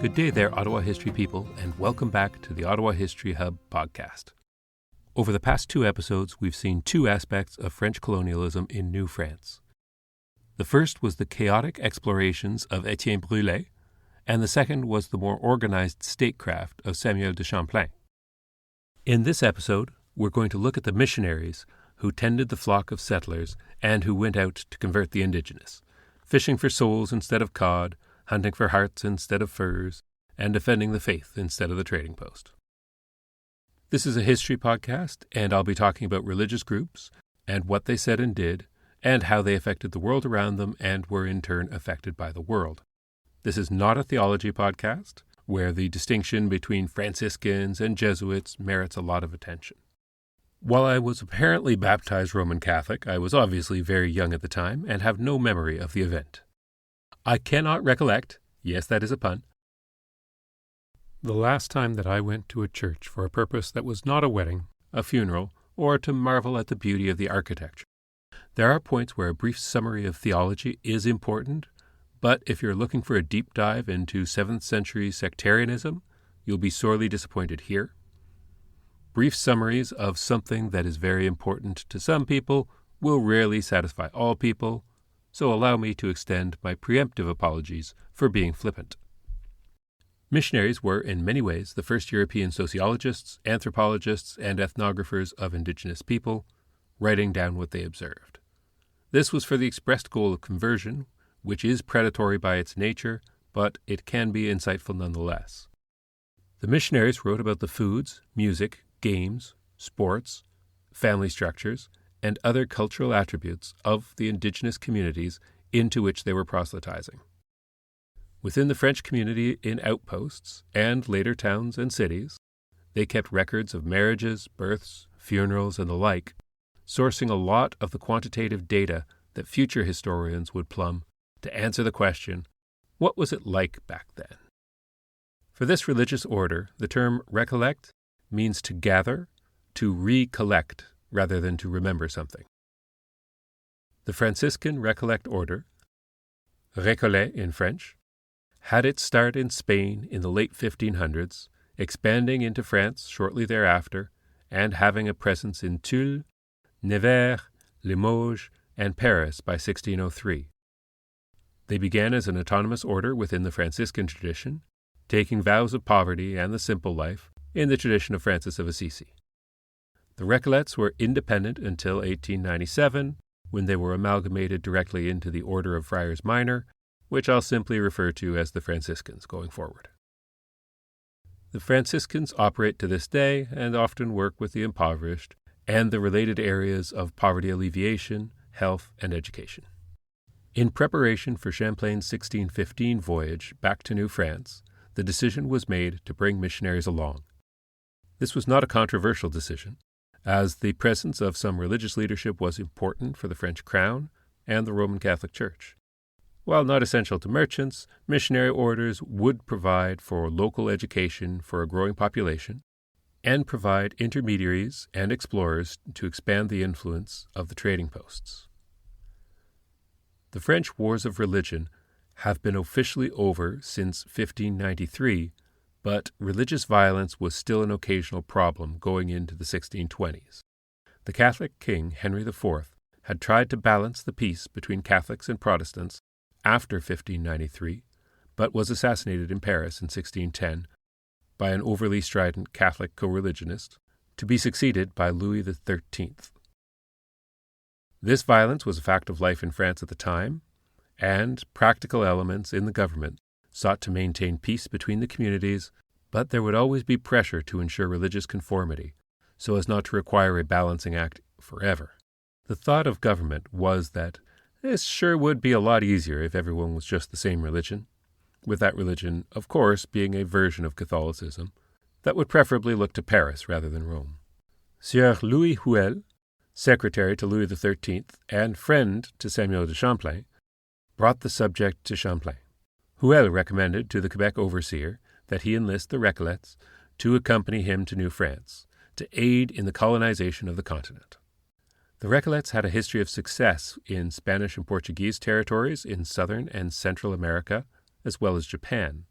Good day there, Ottawa History people, and welcome back to the Ottawa History Hub podcast. Over the past two episodes, we've seen two aspects of French colonialism in New France. The first was the chaotic explorations of Étienne Brûlé, and the second was the more organized statecraft of Samuel de Champlain. In this episode, we're going to look at the missionaries who tended the flock of settlers and who went out to convert the indigenous, fishing for souls instead of cod, hunting for hearts instead of furs, and defending the faith instead of the trading post. This is a history podcast, and I'll be talking about religious groups and what they said and did, and how they affected the world around them and were in turn affected by the world. This is not a theology podcast, where the distinction between Franciscans and Jesuits merits a lot of attention. While I was apparently baptized Roman Catholic, I was obviously very young at the time and have no memory of the event. I cannot recollect, yes, that is a pun, the last time that I went to a church for a purpose that was not a wedding, a funeral, or to marvel at the beauty of the architecture. There are points where a brief summary of theology is important, but if you're looking for a deep dive into 7th century sectarianism, you'll be sorely disappointed here. Brief summaries of something that is very important to some people will rarely satisfy all people, so allow me to extend my preemptive apologies for being flippant. Missionaries were, in many ways, the first European sociologists, anthropologists, and ethnographers of indigenous people, writing down what they observed. This was for the expressed goal of conversion, which is predatory by its nature, but it can be insightful nonetheless. The missionaries wrote about the foods, music, games, sports, family structures, and other cultural attributes of the indigenous communities into which they were proselytizing. Within the French community in outposts, and later towns and cities, they kept records of marriages, births, funerals, and the like, sourcing a lot of the quantitative data that future historians would plumb to answer the question, what was it like back then? For this religious order, the term recollect means to gather, to recollect, rather than to remember something. The Franciscan Recollect order, Recollects in French, had its start in Spain in the late 1500s, expanding into France shortly thereafter, and having a presence in Tulle, Nevers, Limoges, and Paris by 1603. They began as an autonomous order within the Franciscan tradition, taking vows of poverty and the simple life in the tradition of Francis of Assisi. The Recollects were independent until 1897, when they were amalgamated directly into the Order of Friars Minor, which I'll simply refer to as the Franciscans going forward. The Franciscans operate to this day and often work with the impoverished and the related areas of poverty alleviation, health, and education. In preparation for Champlain's 1615 voyage back to New France, the decision was made to bring missionaries along. This was not a controversial decision, as the presence of some religious leadership was important for the French crown and the Roman Catholic Church. While not essential to merchants, missionary orders would provide for local education for a growing population and provide intermediaries and explorers to expand the influence of the trading posts. The French wars of religion have been officially over since 1593, but religious violence was still an occasional problem going into the 1620s. The Catholic king, Henry IV, had tried to balance the peace between Catholics and Protestants after 1593, but was assassinated in Paris in 1610 by an overly strident Catholic co-religionist, to be succeeded by Louis XIII. This violence was a fact of life in France at the time, and practical elements in the government sought to maintain peace between the communities, but there would always be pressure to ensure religious conformity, so as not to require a balancing act forever. The thought of government was that this sure would be a lot easier if everyone was just the same religion, with that religion, of course, being a version of Catholicism that would preferably look to Paris rather than Rome. Sieur Louis Huel, secretary to Louis XIII and friend to Samuel de Champlain, brought the subject to Champlain. Huel recommended to the Quebec overseer that he enlist the Recollects to accompany him to New France, to aid in the colonization of the continent. The Recollects had a history of success in Spanish and Portuguese territories in southern and Central America, as well as Japan.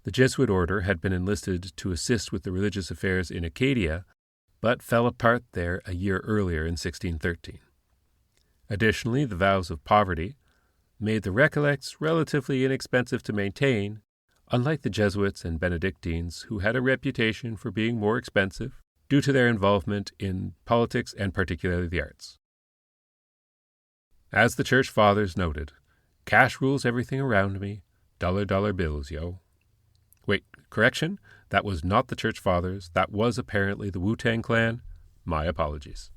The Jesuit order had been enlisted to assist with the religious affairs in Acadia, but fell apart there a year earlier in 1613. Additionally, the vows of poverty made the Recollects relatively inexpensive to maintain, unlike the Jesuits and Benedictines, who had a reputation for being more expensive due to their involvement in politics and particularly the arts. As the Church Fathers noted, cash rules everything around me, dollar bills, yo. Wait, correction, that was not the Church Fathers, that was apparently the Wu-Tang Clan. My apologies.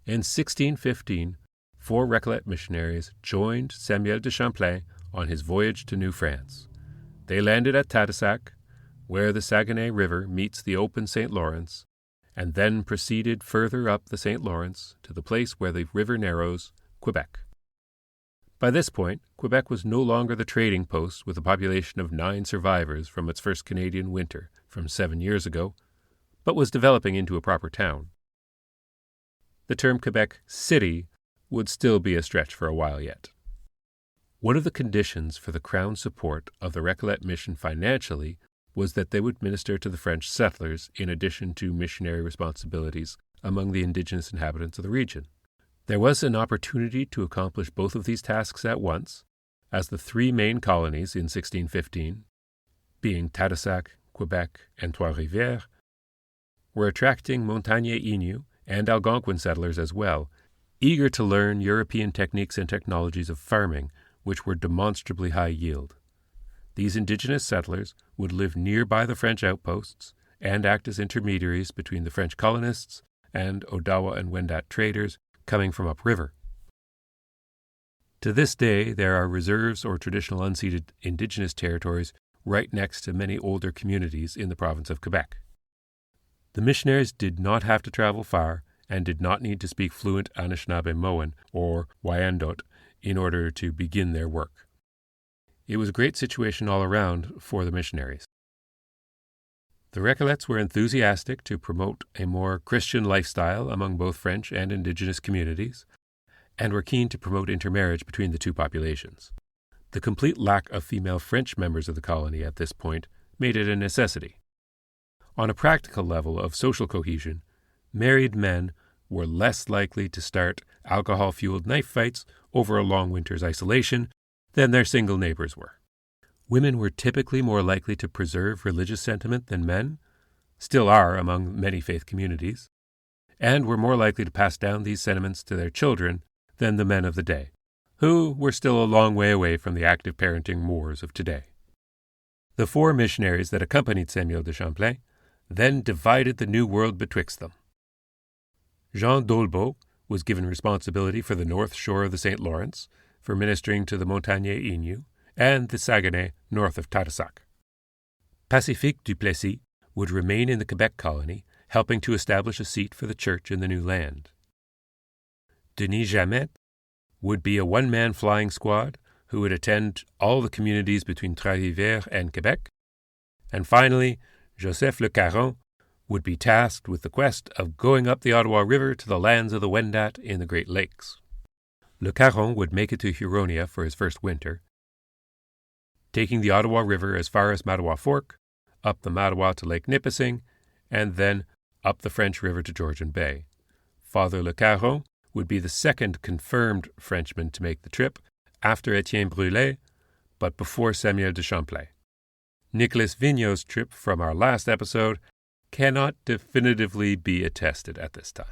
In 1615, 4 Recollet missionaries joined Samuel de Champlain on his voyage to New France. They landed at Tadoussac, where the Saguenay River meets the open St. Lawrence, and then proceeded further up the St. Lawrence to the place where the river narrows, Quebec. By this point, Quebec was no longer the trading post with a population of 9 survivors from its first Canadian winter from 7 years ago, but was developing into a proper town. The term Quebec City would still be a stretch for a while yet. One of the conditions for the Crown's support of the Recollet mission financially was that they would minister to the French settlers in addition to missionary responsibilities among the indigenous inhabitants of the region. There was an opportunity to accomplish both of these tasks at once, as the 3 main colonies in 1615, being Tadoussac, Quebec, and Trois-Rivières, were attracting Montagnais Innu and Algonquin settlers as well, eager to learn European techniques and technologies of farming, which were demonstrably high yield. These indigenous settlers would live nearby the French outposts and act as intermediaries between the French colonists and Odawa and Wendat traders coming from upriver. To this day, there are reserves or traditional unceded indigenous territories right next to many older communities in the province of Quebec. The missionaries did not have to travel far and did not need to speak fluent Anishinaabe-Moan or Wyandot in order to begin their work. It was a great situation all around for the missionaries. The Recollects were enthusiastic to promote a more Christian lifestyle among both French and indigenous communities, and were keen to promote intermarriage between the two populations. The complete lack of female French members of the colony at this point made it a necessity. On a practical level of social cohesion, married men were less likely to start alcohol-fueled knife fights over a long winter's isolation than their single neighbors were. Women were typically more likely to preserve religious sentiment than men, still are among many faith communities, and were more likely to pass down these sentiments to their children than the men of the day, who were still a long way away from the active parenting mores of today. The 4 missionaries that accompanied Samuel de Champlain then divided the New World betwixt them. Jean d'Olbeau was given responsibility for the north shore of the St. Lawrence, for ministering to the Montagnais Innu and the Saguenay north of Tadoussac. Pacifique Duplessis would remain in the Quebec colony, helping to establish a seat for the church in the new land. Denis Jamet would be a one-man flying squad who would attend all the communities between Trois-Rivières and Quebec. And finally, Joseph Le Caron would be tasked with the quest of going up the Ottawa River to the lands of the Wendat in the Great Lakes. Le Caron would make it to Huronia for his first winter, taking the Ottawa River as far as Mattawa Fork, up the Mattawa to Lake Nipissing, and then up the French River to Georgian Bay. Father Le Caron would be the second confirmed Frenchman to make the trip, after Etienne Brûlé, but before Samuel de Champlain. Nicolas Vigneault's trip from our last episode cannot definitively be attested at this time.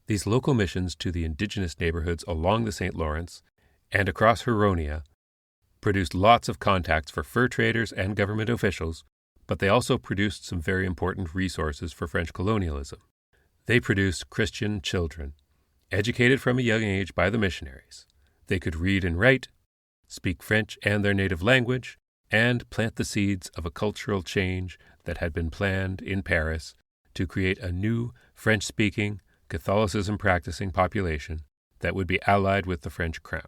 These local missions to the indigenous neighborhoods along the St. Lawrence and across Huronia produced lots of contacts for fur traders and government officials, but they also produced some very important resources for French colonialism. They produced Christian children, educated from a young age by the missionaries. They could read and write, speak French and their native language, and plant the seeds of a cultural change that had been planned in Paris to create a new French-speaking, Catholicism-practicing population that would be allied with the French crown.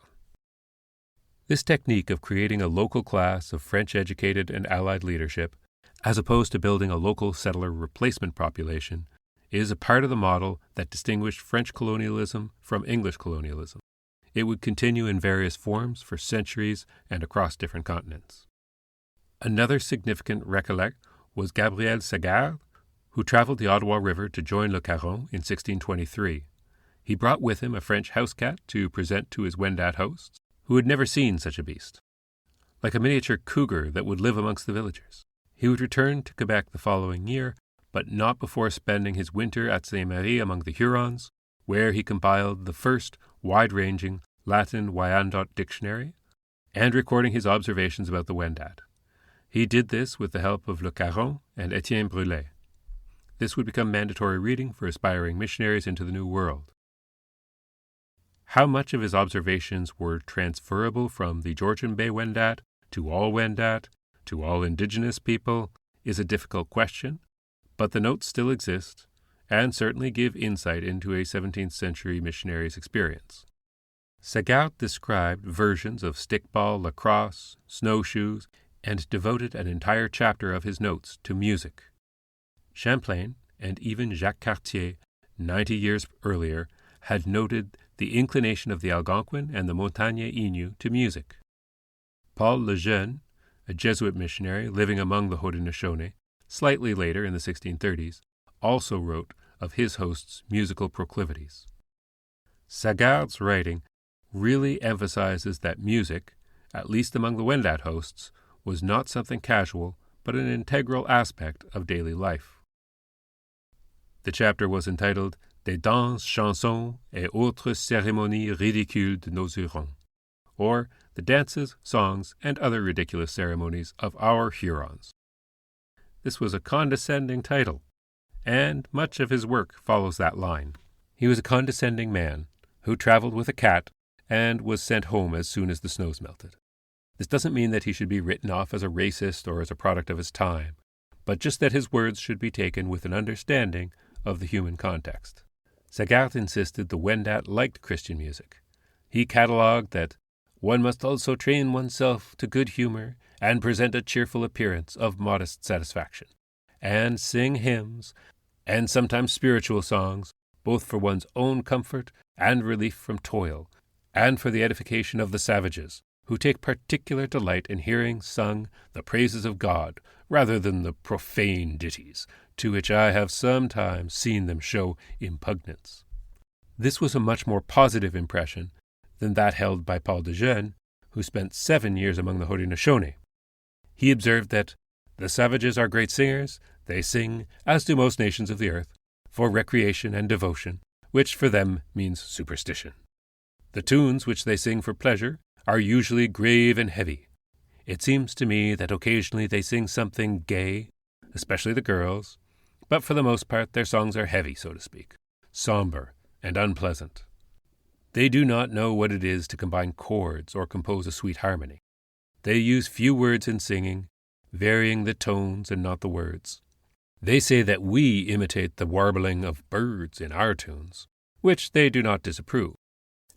This technique of creating a local class of French-educated and allied leadership, as opposed to building a local settler replacement population, is a part of the model that distinguished French colonialism from English colonialism. It would continue in various forms for centuries and across different continents. Another significant Recollect was Gabriel Sagard, who traveled the Ottawa River to join Le Caron in 1623. He brought with him a French house cat to present to his Wendat hosts, who had never seen such a beast, like a miniature cougar that would live amongst the villagers. He would return to Quebec the following year, but not before spending his winter at Saint-Marie among the Hurons, where he compiled the first wide-ranging Latin Wyandot dictionary and recording his observations about the Wendat. He did this with the help of Le Caron and Etienne Brulé. This would become mandatory reading for aspiring missionaries into the New World. How much of his observations were transferable from the Georgian Bay Wendat to all indigenous people is a difficult question, but the notes still exist and certainly give insight into a 17th century missionary's experience. Sagard described versions of stickball, lacrosse, snowshoes, and devoted an entire chapter of his notes to music. Champlain, and even Jacques Cartier, 90 years earlier, had noted the inclination of the Algonquin and the Montagnais Innu to music. Paul Lejeune, a Jesuit missionary living among the Haudenosaunee, slightly later in the 1630s, also wrote of his hosts' musical proclivities. Sagard's writing really emphasizes that music, at least among the Wendat hosts, was not something casual, but an integral aspect of daily life. The chapter was entitled Des danses, chansons et autres cérémonies ridicules de nos Hurons, or The Dances, Songs, and Other Ridiculous Ceremonies of Our Hurons. This was a condescending title, and much of his work follows that line. He was a condescending man who traveled with a cat and was sent home as soon as the snows melted. This doesn't mean that he should be written off as a racist or as a product of his time, but just that his words should be taken with an understanding of the human context. Sagard insisted the Wendat liked Christian music. He catalogued that one must also train oneself to good humor and present a cheerful appearance of modest satisfaction, and sing hymns and sometimes spiritual songs, both for one's own comfort and relief from toil, and for the edification of the savages, who take particular delight in hearing sung the praises of God rather than the profane ditties, to which I have sometimes seen them show impugnance. This was a much more positive impression than that held by Paul de Jeune, who spent 7 years among the Haudenosaunee. He observed that the savages are great singers. They sing, as do most nations of the earth, for recreation and devotion, which for them means superstition. The tunes which they sing for pleasure are usually grave and heavy. It seems to me that occasionally they sing something gay, especially the girls, but for the most part their songs are heavy, so to speak, somber and unpleasant. They do not know what it is to combine chords or compose a sweet harmony. They use few words in singing, varying the tones and not the words. They say that we imitate the warbling of birds in our tunes, which they do not disapprove,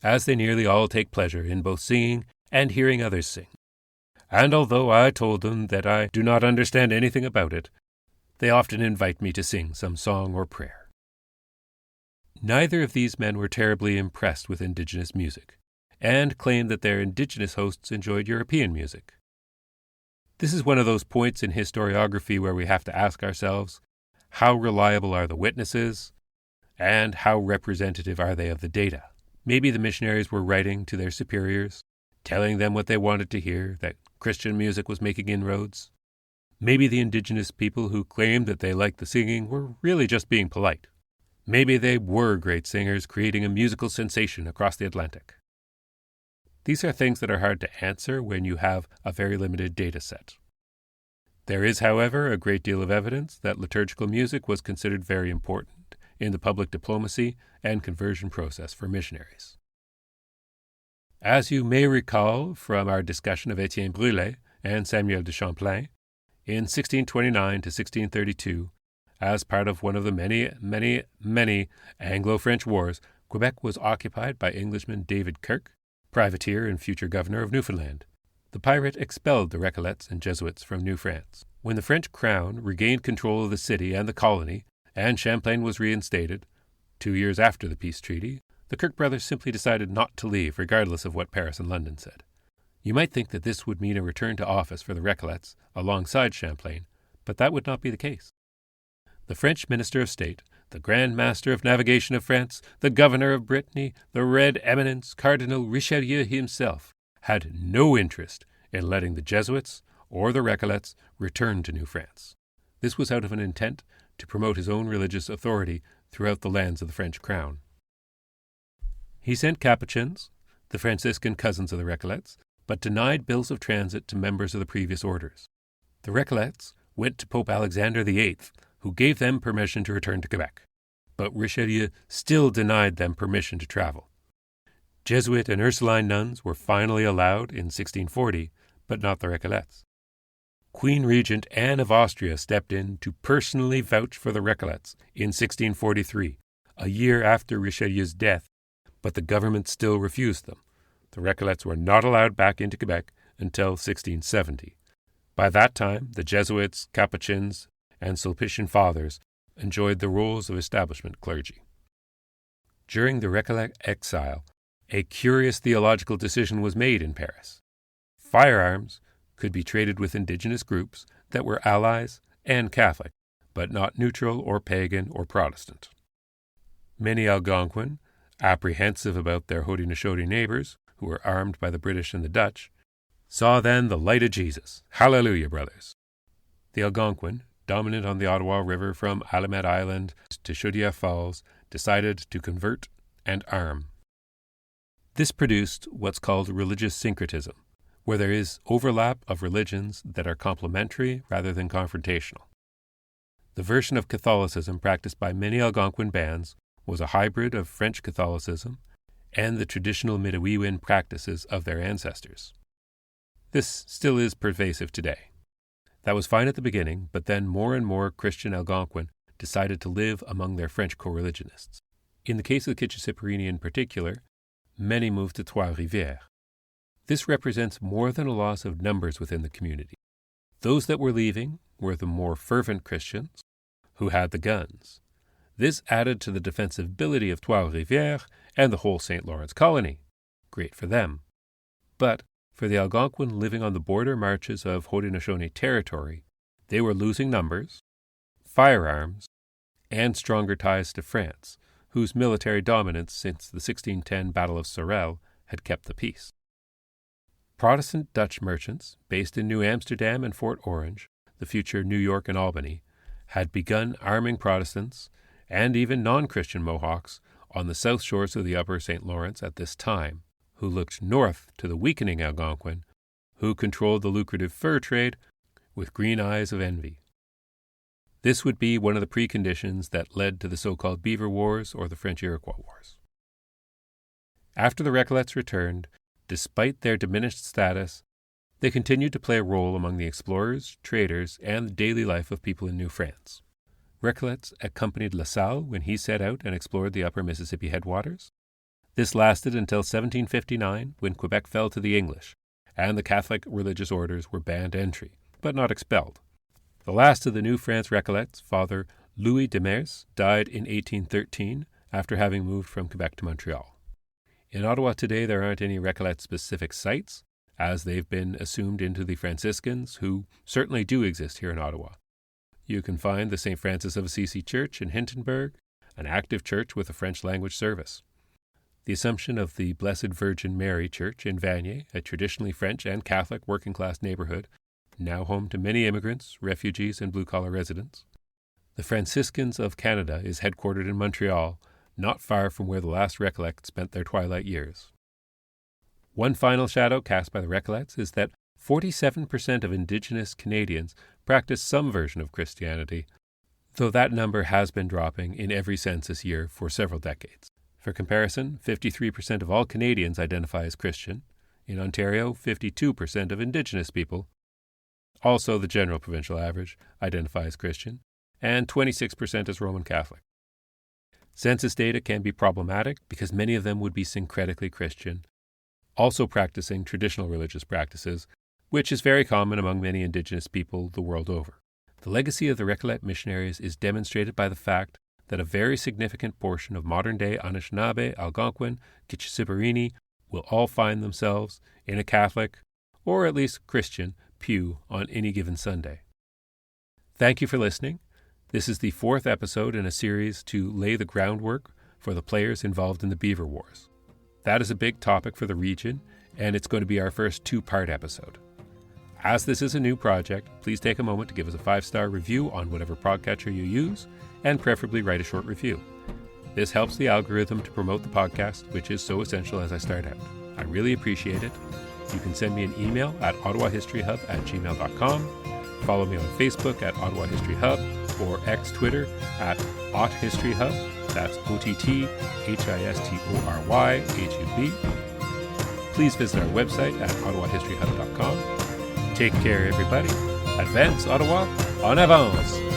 as they nearly all take pleasure in both singing and hearing others sing. And although I told them that I do not understand anything about it, they often invite me to sing some song or prayer. Neither of these men were terribly impressed with indigenous music, and claimed that their indigenous hosts enjoyed European music. This is one of those points in historiography where we have to ask ourselves, how reliable are the witnesses, and how representative are they of the data? Maybe the missionaries were writing to their superiors, telling them what they wanted to hear, that Christian music was making inroads. Maybe the indigenous people who claimed that they liked the singing were really just being polite. Maybe they were great singers creating a musical sensation across the Atlantic. These are things that are hard to answer when you have a very limited data set. There is, however, a great deal of evidence that liturgical music was considered very important in the public diplomacy and conversion process for missionaries. As you may recall from our discussion of Etienne Brulé and Samuel de Champlain, in 1629 to 1632, as part of one of the many Anglo-French wars, Quebec was occupied by Englishman David Kirke, privateer and future governor of Newfoundland. The pirate expelled the Recollects and Jesuits from New France. When the French crown regained control of the city and the colony, and Champlain was reinstated, 2 years after the peace treaty, the Kirke brothers simply decided not to leave, regardless of what Paris and London said. You might think that this would mean a return to office for the Recollects alongside Champlain, but that would not be the case. The French Minister of State, the Grand Master of Navigation of France, the Governor of Brittany, the Red Eminence, Cardinal Richelieu himself, had no interest in letting the Jesuits or the Recollects return to New France. This was out of an intent to promote his own religious authority throughout the lands of the French crown. He sent Capuchins, the Franciscan cousins of the Recollects, but denied bills of transit to members of the previous orders. The Recollects went to Pope Alexander VIII, who gave them permission to return to Quebec, but Richelieu still denied them permission to travel. Jesuit and Ursuline nuns were finally allowed in 1640, but not the Recollects. Queen Regent Anne of Austria stepped in to personally vouch for the Recollects in 1643, a year after Richelieu's death, but the government still refused them. The Recollects were not allowed back into Quebec until 1670. By that time, the Jesuits, Capuchins, and Sulpician Fathers enjoyed the roles of establishment clergy. During the Recollect exile, a curious theological decision was made in Paris. Firearms could be traded with indigenous groups that were allies and Catholic, but not neutral or pagan or Protestant. Many Algonquin, apprehensive about their Haudenosaunee neighbors, who were armed by the British and the Dutch, saw then the light of Jesus. Hallelujah, brothers! The Algonquin, dominant on the Ottawa River from Allumette Island to Chaudière Falls, decided to convert and arm. This produced what's called religious syncretism, where there is overlap of religions that are complementary rather than confrontational. The version of Catholicism practiced by many Algonquin bands was a hybrid of French Catholicism and the traditional Midewiwin practices of their ancestors. This still is pervasive today. That was fine at the beginning, but then more and more Christian Algonquin decided to live among their French co-religionists. In the case of the Kitchissippirini in particular, many moved to Trois-Rivières. This represents more than a loss of numbers within the community. Those that were leaving were the more fervent Christians who had the guns. This added to the defensibility of Trois-Rivières and the whole St. Lawrence colony. Great for them. But for the Algonquin living on the border marches of Haudenosaunee territory, they were losing numbers, firearms, and stronger ties to France, whose military dominance since the 1610 Battle of Sorel had kept the peace. Protestant Dutch merchants, based in New Amsterdam and Fort Orange, the future New York and Albany, had begun arming Protestants and even non-Christian Mohawks on the south shores of the upper St. Lawrence at this time, who looked north to the weakening Algonquin, who controlled the lucrative fur trade with green eyes of envy. This would be one of the preconditions that led to the so-called Beaver Wars or the French Iroquois Wars. After the Recollects returned, despite their diminished status, they continued to play a role among the explorers, traders, and the daily life of people in New France. Recollects accompanied La Salle when he set out and explored the upper Mississippi headwaters. This lasted until 1759, when Quebec fell to the English, and the Catholic religious orders were banned entry, but not expelled. The last of the New France Recollects, Father Louis Demers, died in 1813 after having moved from Quebec to Montreal. In Ottawa today there aren't any Recollet-specific sites, as they've been assumed into the Franciscans, who certainly do exist here in Ottawa. You can find the St. Francis of Assisi Church in Hintonburg, an active church with a French language service. The Assumption of the Blessed Virgin Mary Church in Vanier, a traditionally French and Catholic working-class neighborhood, now home to many immigrants, refugees, and blue-collar residents. The Franciscans of Canada is headquartered in Montreal, not far from where the last Recollects spent their twilight years. One final shadow cast by the Recollects is that 47% of Indigenous Canadians practice some version of Christianity, though that number has been dropping in every census year for several decades. For comparison, 53% of all Canadians identify as Christian. In Ontario, 52% of Indigenous people, also the general provincial average, identify as Christian, and 26% as Roman Catholic. Census data can be problematic because many of them would be syncretically Christian, also practicing traditional religious practices, which is very common among many Indigenous people the world over. The legacy of the Recollet missionaries is demonstrated by the fact that a very significant portion of modern-day Anishinaabe, Algonquin, Kitchissippirini will all find themselves in a Catholic or at least Christian, pew on any given Sunday. Thank you for listening. This is the 4th episode in a series to lay the groundwork for the players involved in the Beaver Wars. That is a big topic for the region, and it's going to be our first 2-part episode. As this is a new project, please take a moment to give us a 5-star review on whatever podcatcher you use, and preferably write a short review. This helps the algorithm to promote the podcast, which is so essential as I start out. I really appreciate it. You can send me an email at ottawahistoryhub@gmail.com, follow me on Facebook at Ottawa History Hub, or X Twitter at OttHistoryHub, that's OTTHISTORYHUB. Please visit our website at ottawahistoryhub.com. Take care, everybody. Advance, Ottawa, en avance!